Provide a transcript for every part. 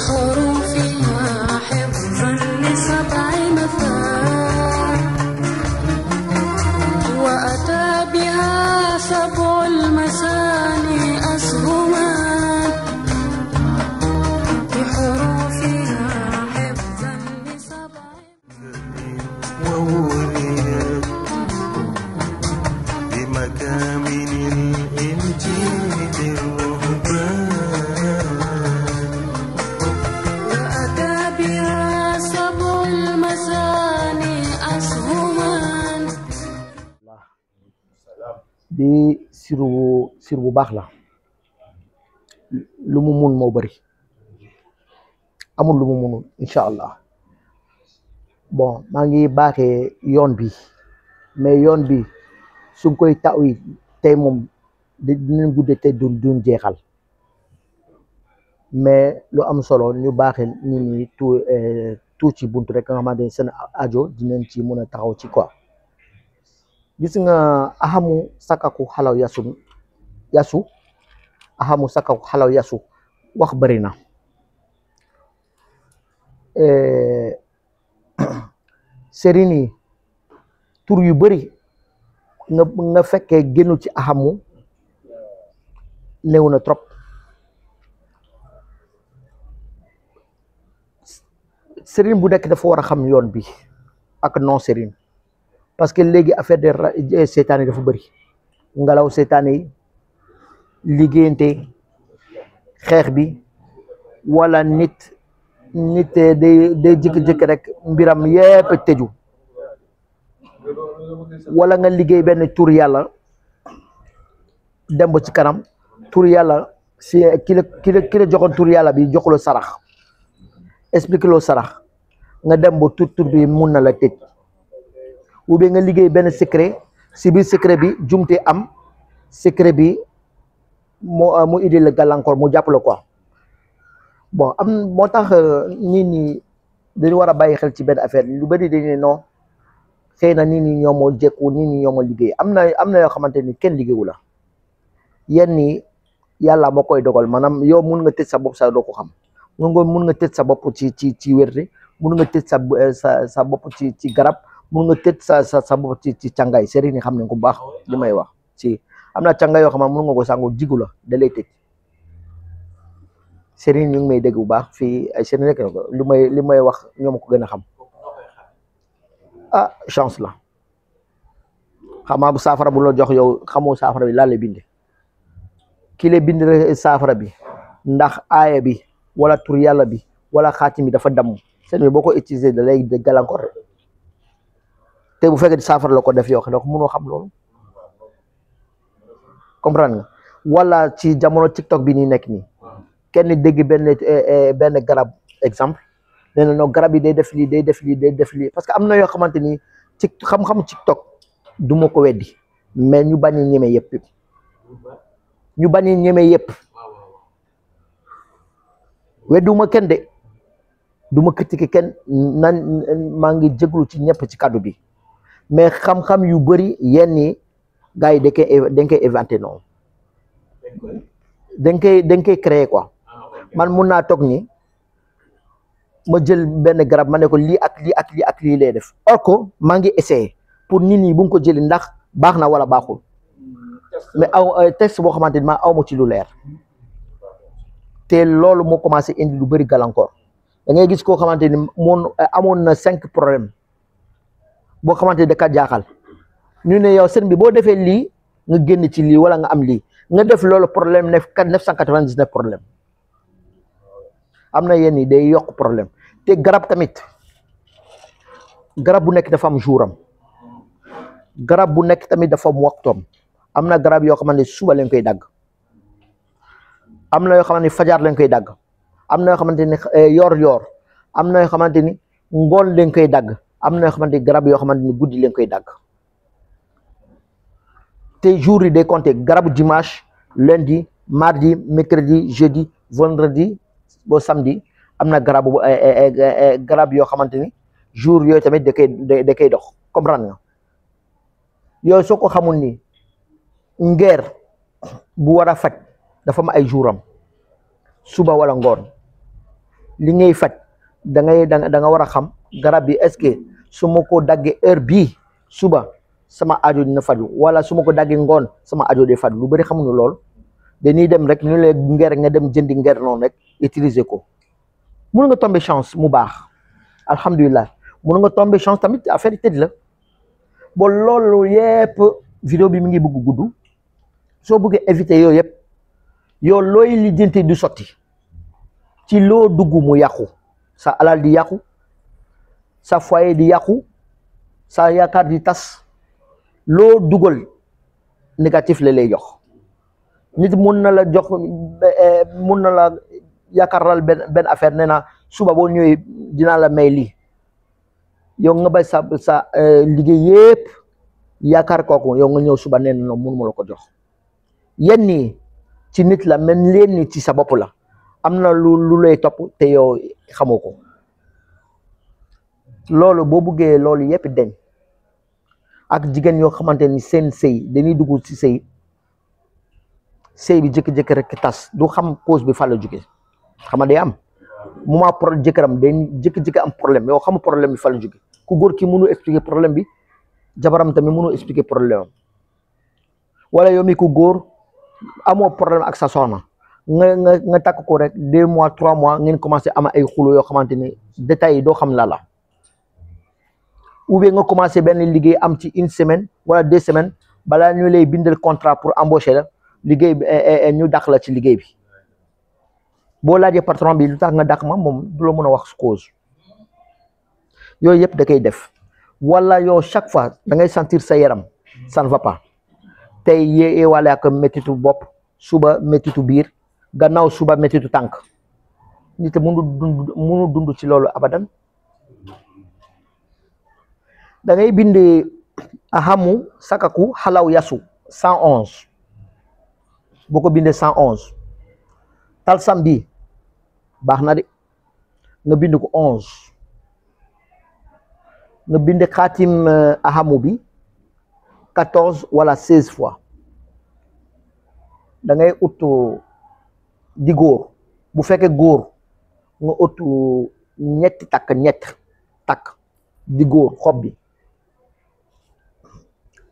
بحروفها حفظا لسبع مثال وأتى بها سبع المثاني أسهما بحروفها حفظا لسبع ووليت بمكامن الإنجيل الرهبان وأتى بها سبع المثاني أسهما di siru bu baax la lu mu mun moo bëri amul lu mu munul incha allah bon maa ngi baaxee yoon bi mais yoon bi su nga koy taw yi tey moom dinañ gudde te duñ jeexal mais lu am solo ñu baaxee nit ñi tuut ci buntu rek nga xamante ne seen ajo dinañ ci mën a taxaw ci quoi gis nga ahamu sakaku xalaw yasu ahamu sakaku xalaw yasu wax bëri na sëriñ yi tur yu bëri nga fekkee génnu ci ahamu néew na trop sëriñ bu nekk dafa war a xam yoon bi ak non sëriñ parce que léegi affaire de seetaane dafa bëri ngelaw seetaane yi liggéeyante xeex bi wala nit day jékki-jékki rek mbiram yépp tëju wala nga liggéey benn tur yàlla dem ba ci kanam tur yàlla si ki la joxoon tur yàlla bi joxuloo sarax expliqué loo sarax nga dem ba tur bi mun na la tëj ou bien nga liggéey benn secret si biir secret bi jumte am secret bi mu indi la gàllankoor mu jàpp la quoi bon moo tax nit ñi dañu war a bàyyi xel ci benn affaire lu bëri dañu ne non xëy na nit ñi ñoo moo jekku nit ñi ñoo moo liggéey am na yoo xamante ni kenn liggéeyu la yenn ni yàlla moo koy dogal maanaam yow mun nga tëj sa bopp sa doo ko xam mun nga tëj sa bopp ci wérde mun nga tëj sa bopp ci garab mun nga tëj sa bopp ci càngaay sëriñ ni xam ne ko baax li may wax ci am na càngaay yoo xam ne mun nga ko sangu jigu la da lay tëj sëriñ ñu ngi may dégg bu baax fii ay sëriñ rek li may wax ñoom ko gën a xam chance la xamaa bu saafara bu la jox yow xamoo saafara bi laa lay binde ki lay bind saafara bi ndax aaya bi wala tur yàlla bi wala xaatim bi dafa damm sëriñ bi boo ko utiliser da lay gàllankoor te bu fekkee saafara la ko def yow donc mënoo xam loolu comprendre nga wala ci jamono TikTok bi nii nekk nii kenn dégg benn garab exemple nee na non garab yi day def lii day def lii day def lii parce que am na yoo xamante ni ci xam-xamu TikTok du ma ko weddi mais ñu bañ a ñeme yëpp wedduma kenn de du ma critiquer kenn nan maa ngi jéglu ci ñëpp ci kaddu bi mais xam-xam yu bëri yenn yi gars yi dañ koy inventé noonu dañ koy créer quoi man mun naa toog ni ma jël benn garab ma ne ko lii ak lii ak lii ak lii lay def or que maa ngi essayé pour nit ñi bu ko jëli ndax baax na wala baaxul mais texte boo xamante ni maa aw ma ci lu leer te loolu moo commencé indi lu bëri gàllankoor da ngay gis koo xamante ni amoon na 5 problème boo xamante ni da ka jaaxal ñu ne yow sëñ bi boo defee lii nga génn ci lii wala nga am lii nga def loolu problème 999 problème am na yenn yi day yokk problème te garab tamit garab bu nekk dafa am jouram garab bu nekk tamit dafa am waxtoom am na garab yoo xamante ni suba lañ koy dagg am na yoo xamante ni fajar lañ koy dagg am na yoo xamante ni yor am na yoo xamante ni ngoon lañ koy dagg am na yoo xamante ni garab yoo xamante ni guddi lañ koy dagg te jour yi day compter garabu dimanche lundi mardi mercredi jeudi vendredi bo samedi am na garab yoo xamante ni jour yooyu tamit da koy dox comprendre nga yooyu soo ko xamul ni ngeer bu war a faj dafa am ay jouram suba wala ngoon li ngay faj da nga war a xam garab bi est-ce que su ma ko daggee heure bii suba sama aajo dina faju wala su ma ko daggee ngoon sama aajo di faju lu bëri xamuñu lool dañuy dem rek ñu lay nger nga dem jëndi nger noonu rek utiliser ko mun nga tomber chance mu baax alhamdulilah mun nga tomber chance tamit affaire yi tëdd la ba loolu yëpp vidéo bi mi ngi bëgg gudd soo bëggee éviter yooyu yëpp yow looy lijjanti du sotti ci loo dugg mu yàqu sa alal di yàqu sa foyer di yàqu sa yaakaar di tas loo dugal négatif la lay jox nit mun na la jox mun na la yaakaaral benn affaire nee na suba boo ñëwee dinaa la may lii yow nga bay sa liggéey yëpp yaakaar kooku yow nga ñëw suba nee na noonu mun ma la ko jox yenn nii ci nit la men leen ni ci sa bopp la am na lu lay topp te yow xamoo ko loolu boo buggee loolu yëpp deñ ak jigéen yoo xamante ni seen sëy dañuy dugg ci sëy bi jékki-jékki rek tas du xam cause bi fa la jóge xam nga day am moment jëkkëram day jékki-jékki am problème yow xamu problème bi fa la jóge ku góor ki mënu expliquer problème bi jabaram tamit mënu expliquer problème am wala yow mi ku góor amoo problème ak sa soxna nga takk ko rek 2 mois 3 mois ngeen commencé am ay xulo yoo xamante ni détails yi doo xam la ou bien nga commencé benn liggéey am ci 1 semaine wala 2 semaines balaa ñu lay bindal contrat pour embaucher la liggéey bi ñu dàq la ci liggéey bi boo laajee patron bi lu tax nga dàq ma moom du la mën a wax cause yooyu yëpp da koy def wala yow chaque fois da ngay sentir sa yaram ça ne va pas tey yee wale ak méttitu bopp suba méttitu biir gannaaw suba méttitu tànk nit mënu dund ci loolu abadan da ngay bind ahamu sakaku xalaw yasu 111 boo ko bindee 111 talsam bi baax na de nga bind ko 11 nga bind xaatim ahamu bi 14 wala 16 fois da ngay ut di góor bu fekkee góor nga ut ñetti takk di góor xob bi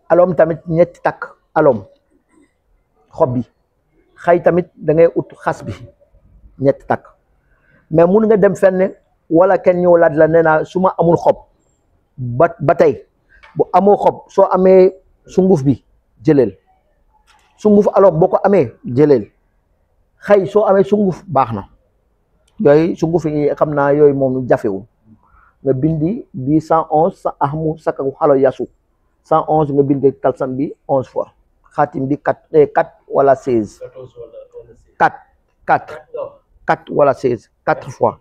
alom tamit ñetti takk alom xob bi xay tamit da ngay ut xas bi ñetti takk mais mun nga dem fenn wala kenn ñëw laaj la nee naa su ma amul xob ba tey bu amoo xob soo amee sunguf bi jëleel sunguf alom boo ko amee jëleel xay soo amee sunguf baax na yooyu sunguf yi xam naa yooyu moom jafewul nga bindi bi 111 sa ahmu sakaku xalo yasu 111 nga bindi talsam bi 11 fois xaatim bi 4 wala 16 4 wala 16 4 fois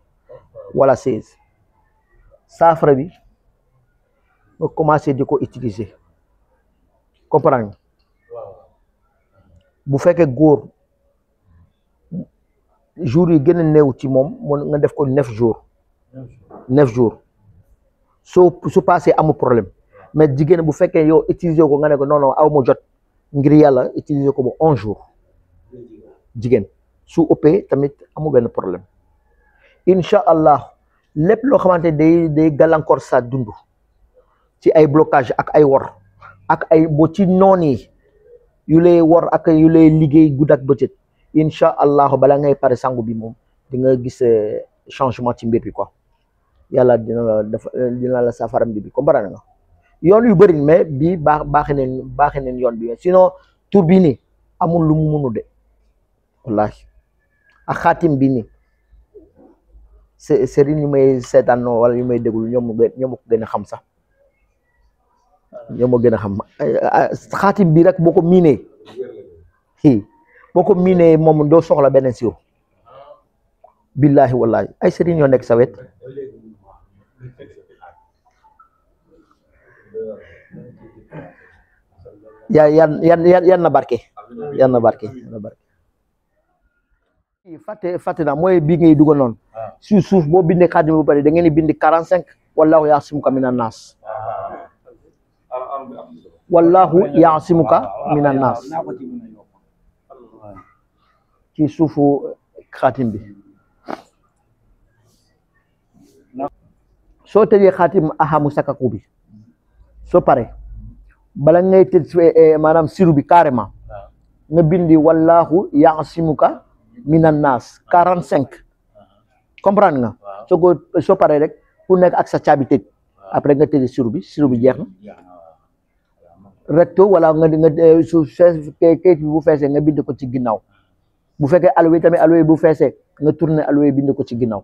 wala 16 saafara bi nga commencé di ko utiliser comprendre bu fekkee góor jours yi gën a néew ci moom nga def ko 9 jours 9 jours su passé amul problème mais jigéen bu fekkee yow utiliser ko nga ne ko non aw ma jot ngir yàlla utiliser ko ba 11 jours jigéen su ëppee tamit amul benn problème incha allah lépp loo xamante day gàllankoor sa dund ci ay blocage ak ay wor ak ay bo ci noon yi yu lay wor ak yu lay liggéey gudd ak bëccëg incha allah bala ngay pare sangu bi moom di nga gis changement ci mbir bi quoi yàlla dina la safaram bi comprendre nga yoon yu bëri mais bii baaxee neen yoon bi sinon tur bi nii amul lu mu munu de wallahi ak xaatim bi nii sëriñ yu may seetaan wala yu may déglu ñoom ko gën a xam sax ñoom moo gën a xam xaatim bi rek boo ko miinee moom doo soxla beneen siw billahi wallahi ay sëriñ ñoo nekk sa wet yan na barke fàtte na mooy bii ngay dugal noonu suuf boo bindee xaatim bu pare da ngeen di bind 45 wallahu yaasimuka minan naas wallahu yaasimuka minan naas ci suufu xaatim bi soo tëjee xaatim ahamu sakaku bi soo pare bala ngay tëj maanaam siru bi carrément nga bindi wallahu yaasimuka minan naas 45 comprendre nga soo pare rek ku nekk ak sa caabi tëj après nga tëj siru bi jeex na recto wala nga su kayit bi bu feesee nga bind ko ci ginnaaw bu fekkee alwe tamit alwe bu feesee nga tourner alwe bind ko ci ginnaaw